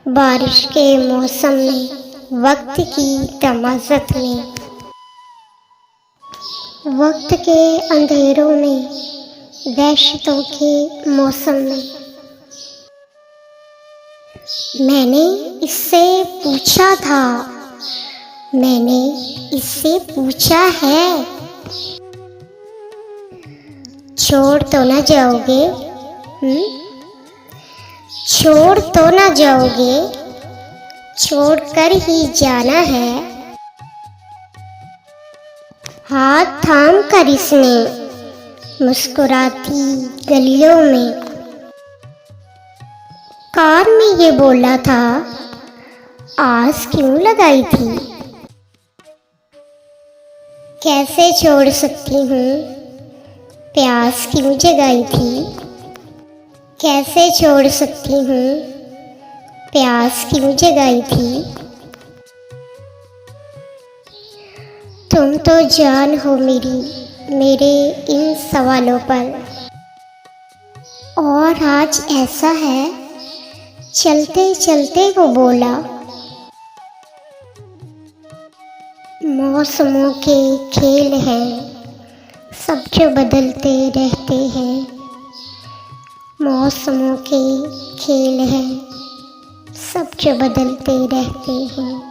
बारिश के मौसम में, वक्त की तमाज़त में, वक्त के अंधेरों में, वहशतों के मौसम में। मैंने इससे पूछा था, मैंने इससे पूछा है, छोड़ तो न जाओगे? छोड़ तो न जाओगे? छोड़ कर ही जाना है। हाथ थाम कर इसने मुस्कुराती गलियों में, कार में ये बोला था, आस क्यों लगाई थी? कैसे छोड़ सकती हूँ, प्यास क्यों जगाई थी? कैसे छोड़ सकती हूँ, प्यास क्यों जगाई थी? तुम तो जान हो मेरी, मेरे इन सवालों पर। और आज ऐसा है, चलते चलते वो बोला, मौसमों के खेल हैं, सब जो बदलते रहते हैं। मौसमों के खेल हैं, सब जो बदलते रहते हैं।